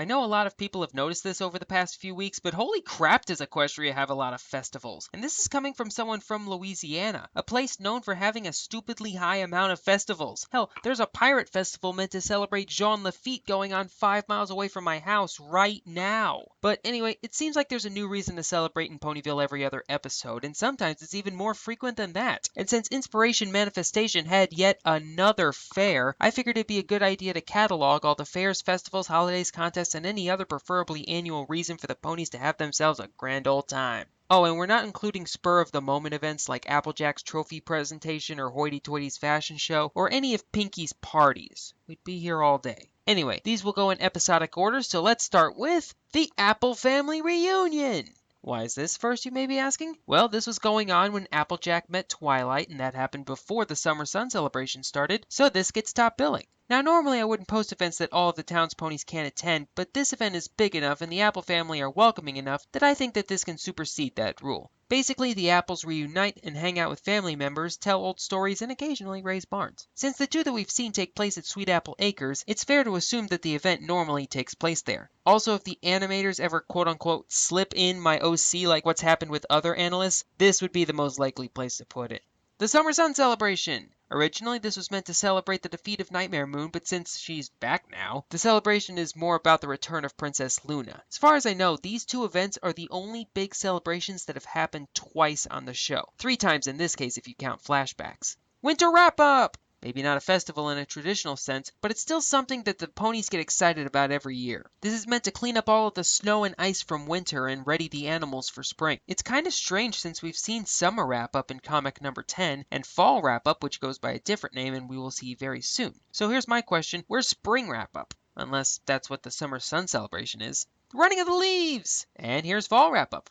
I know a lot of people have noticed this over the past few weeks, but holy crap does Equestria have a lot of festivals. And this is coming from someone from Louisiana, a place known for having a stupidly high amount of festivals. Hell, there's a pirate festival meant to celebrate Jean Lafitte going on 5 miles away from my house right now. But anyway, it seems like there's a new reason to celebrate in Ponyville every other episode, and sometimes it's even more frequent than that. And since Inspiration Manifestation had yet another fair, I figured it'd be a good idea to catalog all the fairs, festivals, holidays, contests, and any other preferably annual reason for the ponies to have themselves a grand old time. Oh, and we're not including spur-of-the-moment events like Applejack's trophy presentation or Hoity-Toity's fashion show or any of Pinky's parties. We'd be here all day. Anyway, these will go in episodic order, so let's start with the Apple Family Reunion! Why is this first, you may be asking? Well, this was going on when Applejack met Twilight, and that happened before the Summer Sun celebration started, so this gets top billing. Now, normally I wouldn't post events that all of the town's ponies can't attend, but this event is big enough and the Apple family are welcoming enough that I think that this can supersede that rule. Basically, the Apples reunite and hang out with family members, tell old stories, and occasionally raise barns. Since the two that we've seen take place at Sweet Apple Acres, it's fair to assume that the event normally takes place there. Also, if the animators ever quote-unquote slip in my OC like what's happened with other analysts, this would be the most likely place to put it. The Summer Sun Celebration! Originally, this was meant to celebrate the defeat of Nightmare Moon, but since she's back now, the celebration is more about the return of Princess Luna. As far as I know, these two events are the only big celebrations that have happened twice on the show. 3 times in this case if you count flashbacks. Winter Wrap-Up! Maybe not a festival in a traditional sense, but it's still something that the ponies get excited about every year. This is meant to clean up all of the snow and ice from winter and ready the animals for spring. It's kind of strange since we've seen Summer Wrap-Up in comic number 10 and Fall Wrap-Up, which goes by a different name and we will see very soon. So here's my question, where's Spring Wrap-Up? Unless that's what the Summer Sun celebration is. Running of the Leaves! And here's Fall Wrap-Up.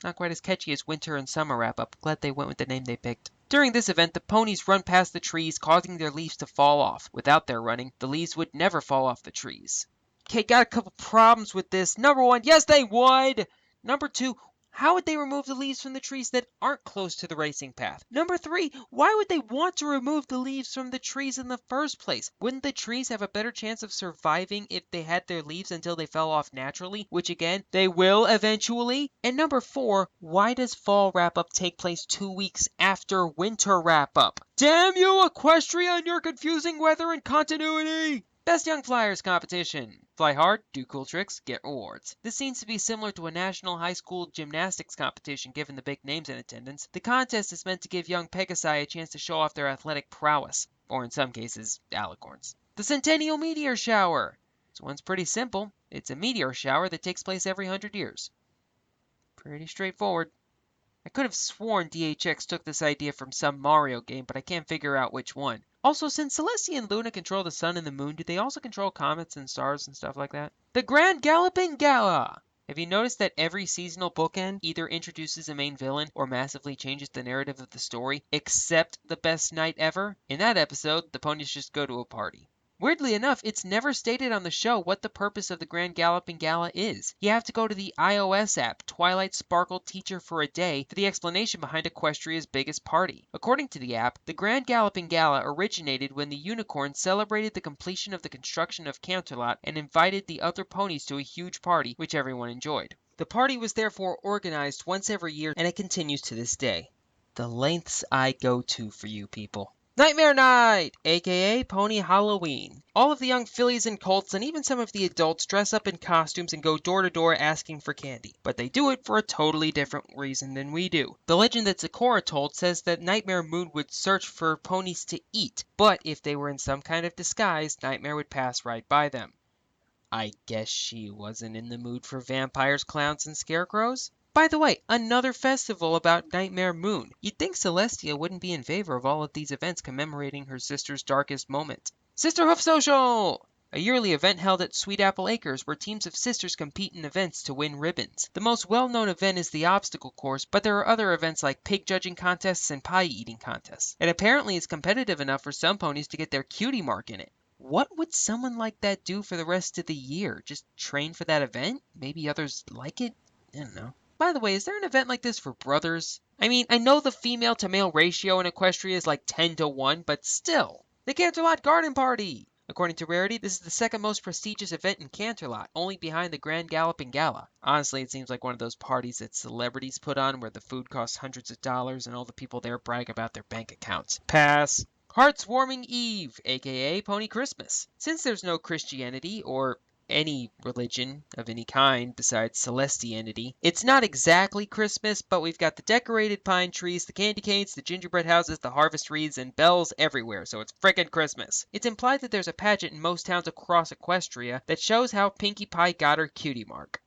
Not quite as catchy as Winter and Summer Wrap-Up. Glad they went with the name they picked. During this event, the ponies run past the trees, causing their leaves to fall off. Without their running, the leaves would never fall off the trees. Okay, got a couple problems with this. Number 1, yes they would! Number 2, how would they remove the leaves from the trees that aren't close to the racing path? Number 3, why would they want to remove the leaves from the trees in the first place? Wouldn't the trees have a better chance of surviving if they had their leaves until they fell off naturally, which again, they will eventually? And number 4, why does Fall Wrap-Up take place 2 weeks after Winter Wrap-Up? Damn you, Equestrian, and your confusing weather and continuity! Best Young Flyers competition. Fly hard, do cool tricks, get rewards. This seems to be similar to a national high school gymnastics competition given the big names in attendance. The contest is meant to give young Pegasi a chance to show off their athletic prowess, or in some cases, alicorns. The Centennial Meteor Shower. This one's pretty simple. It's a meteor shower that takes place every 100 years. Pretty straightforward. I could have sworn DHX took this idea from some Mario game, but I can't figure out which one. Also, since Celestia and Luna control the sun and the moon, do they also control comets and stars and stuff like that? The Grand Galloping Gala! Have you noticed that every seasonal bookend either introduces a main villain or massively changes the narrative of the story, except the best night ever? In that episode, the ponies just go to a party. Weirdly enough, it's never stated on the show what the purpose of the Grand Galloping Gala is. You have to go to the iOS app, Twilight Sparkle Teacher for a Day, for the explanation behind Equestria's biggest party. According to the app, the Grand Galloping Gala originated when the unicorn celebrated the completion of the construction of Canterlot and invited the other ponies to a huge party, which everyone enjoyed. The party was therefore organized once every year, and it continues to this day. The lengths I go to for you people. Nightmare Night, aka Pony Halloween. All of the young fillies and colts and even some of the adults dress up in costumes and go door to door asking for candy. But they do it for a totally different reason than we do. The legend that Sakura told says that Nightmare Moon would search for ponies to eat, but if they were in some kind of disguise, Nightmare would pass right by them. I guess she wasn't in the mood for vampires, clowns, and scarecrows? By the way, another festival about Nightmare Moon. You'd think Celestia wouldn't be in favor of all of these events commemorating her sister's darkest moment. Sisterhoof Social! A yearly event held at Sweet Apple Acres where teams of sisters compete in events to win ribbons. The most well-known event is the obstacle course, but there are other events like pig judging contests and pie eating contests. And apparently it's competitive enough for some ponies to get their cutie mark in it. What would someone like that do for the rest of the year? Just train for that event? Maybe others like it? I don't know. By the way, is there an event like this for brothers? I mean, I know the female-to-male ratio in Equestria is like 10 to 1, but still. The Canterlot Garden Party! According to Rarity, this is the second most prestigious event in Canterlot, only behind the Grand Galloping Gala. Honestly, it seems like one of those parties that celebrities put on where the food costs hundreds of dollars and all the people there brag about their bank accounts. Pass. Heartswarming Eve, aka Pony Christmas. Since there's no Christianity or any religion of any kind besides Celestianity, it's not exactly Christmas, but we've got the decorated pine trees, the candy canes, the gingerbread houses, the harvest wreaths, and bells everywhere, so it's frickin' Christmas. It's implied that there's a pageant in most towns across Equestria that shows how Pinkie Pie got her cutie mark.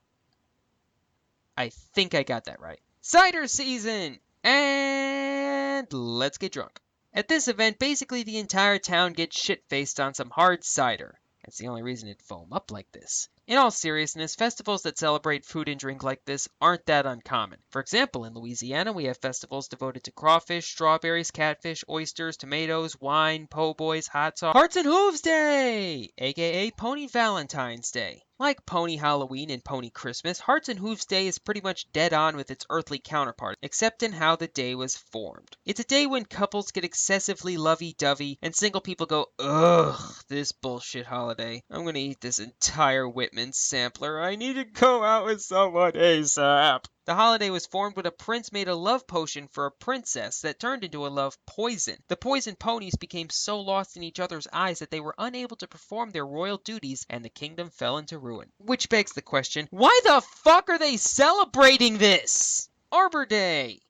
I think I got that right. Cider season! And let's get drunk. At this event, basically the entire town gets shit-faced on some hard cider. That's the only reason it'd foam up like this. In all seriousness, festivals that celebrate food and drink like this aren't that uncommon. For example, in Louisiana, we have festivals devoted to crawfish, strawberries, catfish, oysters, tomatoes, wine, po' boys, hot sauce, Hearts and Hooves Day, aka Pony Valentine's Day. Like Pony Halloween and Pony Christmas, Hearts and Hooves Day is pretty much dead on with its earthly counterpart, except in how the day was formed. It's a day when couples get excessively lovey-dovey, and single people go, ugh, this bullshit holiday. I'm gonna eat this entire Whitman sampler. I need to go out with someone ASAP. The holiday was formed when a prince made a love potion for a princess that turned into a love poison. The poisoned ponies became so lost in each other's eyes that they were unable to perform their royal duties, and the kingdom fell into ruin. Which begs the question, why the fuck are they celebrating this? Arbor Day.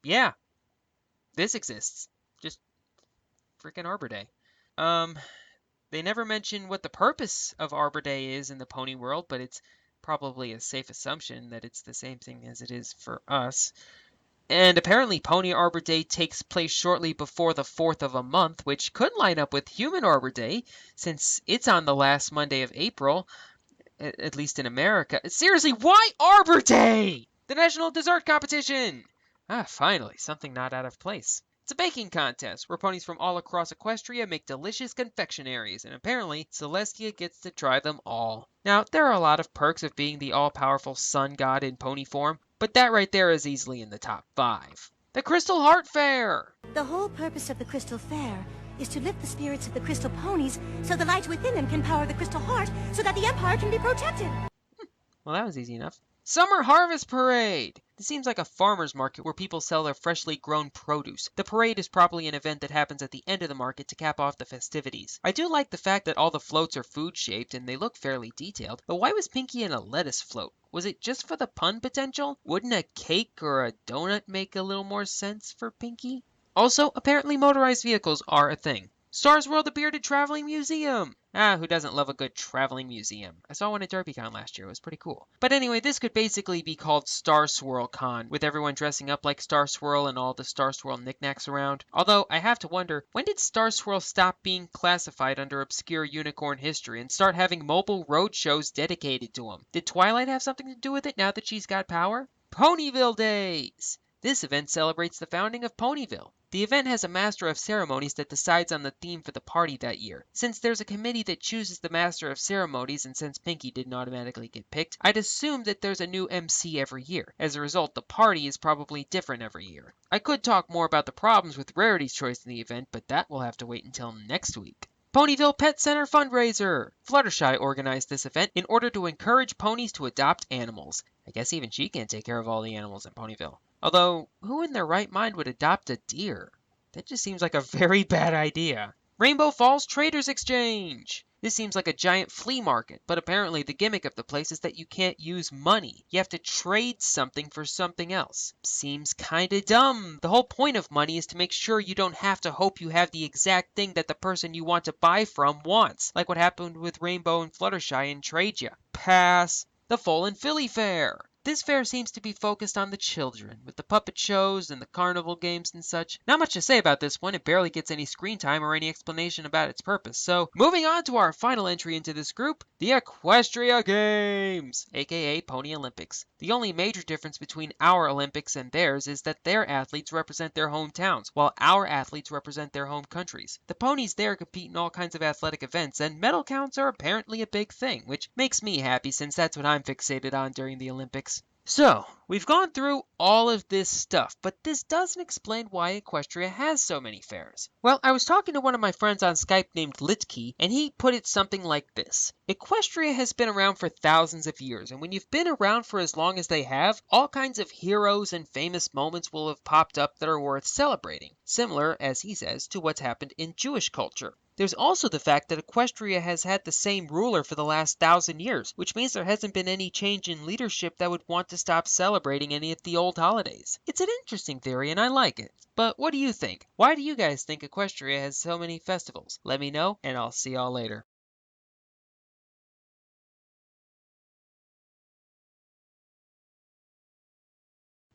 Yeah, this exists. Just freaking Arbor Day. They never mention what the purpose of Arbor Day is in the pony world, but it's probably a safe assumption that it's the same thing as it is for us. And apparently Pony Arbor Day takes place shortly before the 4th of a month, which could line up with Human Arbor Day, since it's on the last Monday of April, at least in America. Seriously, why Arbor Day? The National Dessert Competition! Finally, something not out of place. It's a baking contest where ponies from all across Equestria make delicious confectionaries, and apparently Celestia gets to try them all. Now, there are a lot of perks of being the all-powerful sun god in pony form, but that right there is easily in the top 5. The Crystal Heart Fair! The whole purpose of the Crystal Fair is to lift the spirits of the crystal ponies so the light within them can power the crystal heart so that the Empire can be protected. Well, that was easy enough. Summer Harvest Parade! This seems like a farmer's market where people sell their freshly grown produce. The parade is probably an event that happens at the end of the market to cap off the festivities. I do like the fact that all the floats are food-shaped and they look fairly detailed, but why was Pinkie in a lettuce float? Was it just for the pun potential? Wouldn't a cake or a donut make a little more sense for Pinkie? Also, apparently motorized vehicles are a thing. Stars World, the Bearded Traveling Museum! Who doesn't love a good traveling museum? I saw one at DerbyCon last year. It was pretty cool. But anyway, this could basically be called Star Swirl Con, with everyone dressing up like Star Swirl and all the Star Swirl knickknacks around. Although, I have to wonder, when did Star Swirl stop being classified under obscure unicorn history and start having mobile road shows dedicated to them? Did Twilight have something to do with it now that she's got power? Ponyville Days! This event celebrates the founding of Ponyville. The event has a Master of Ceremonies that decides on the theme for the party that year. Since there's a committee that chooses the Master of Ceremonies, and since Pinkie didn't automatically get picked, I'd assume that there's a new MC every year. As a result, the party is probably different every year. I could talk more about the problems with Rarity's choice in the event, but that will have to wait until next week. Ponyville Pet Center Fundraiser! Fluttershy organized this event in order to encourage ponies to adopt animals. I guess even she can't take care of all the animals in Ponyville. Although, who in their right mind would adopt a deer? That just seems like a very bad idea. Rainbow Falls Traders Exchange! This seems like a giant flea market, but apparently the gimmick of the place is that you can't use money. You have to trade something for something else. Seems kinda dumb. The whole point of money is to make sure you don't have to hope you have the exact thing that the person you want to buy from wants, like what happened with Rainbow and Fluttershy in Tradia. Pass. The Foal and Filly Fair! This fair seems to be focused on the children, with the puppet shows and the carnival games and such. Not much to say about this one, it barely gets any screen time or any explanation about its purpose. So, moving on to our final entry into this group, the Equestria Games, aka Pony Olympics. The only major difference between our Olympics and theirs is that their athletes represent their hometowns, while our athletes represent their home countries. The ponies there compete in all kinds of athletic events, and medal counts are apparently a big thing, which makes me happy since that's what I'm fixated on during the Olympics. So, we've gone through all of this stuff, but this doesn't explain why Equestria has so many fairs. Well, I was talking to one of my friends on Skype named Litke, and he put it something like this. Equestria has been around for thousands of years, and when you've been around for as long as they have, all kinds of heroes and famous moments will have popped up that are worth celebrating, similar, as he says, to what's happened in Jewish culture. There's also the fact that Equestria has had the same ruler for the last 1,000 years, which means there hasn't been any change in leadership that would want to stop celebrating any of the old holidays. It's an interesting theory and I like it. But what do you think? Why do you guys think Equestria has so many festivals? Let me know, and I'll see y'all later.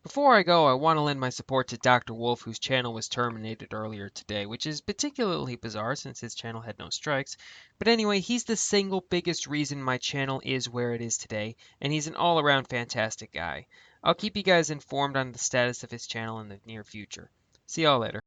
Before I go, I want to lend my support to Dr. Wolf, whose channel was terminated earlier today, which is particularly bizarre since his channel had no strikes. But anyway, he's the single biggest reason my channel is where it is today, and he's an all-around fantastic guy. I'll keep you guys informed on the status of his channel in the near future. See y'all later.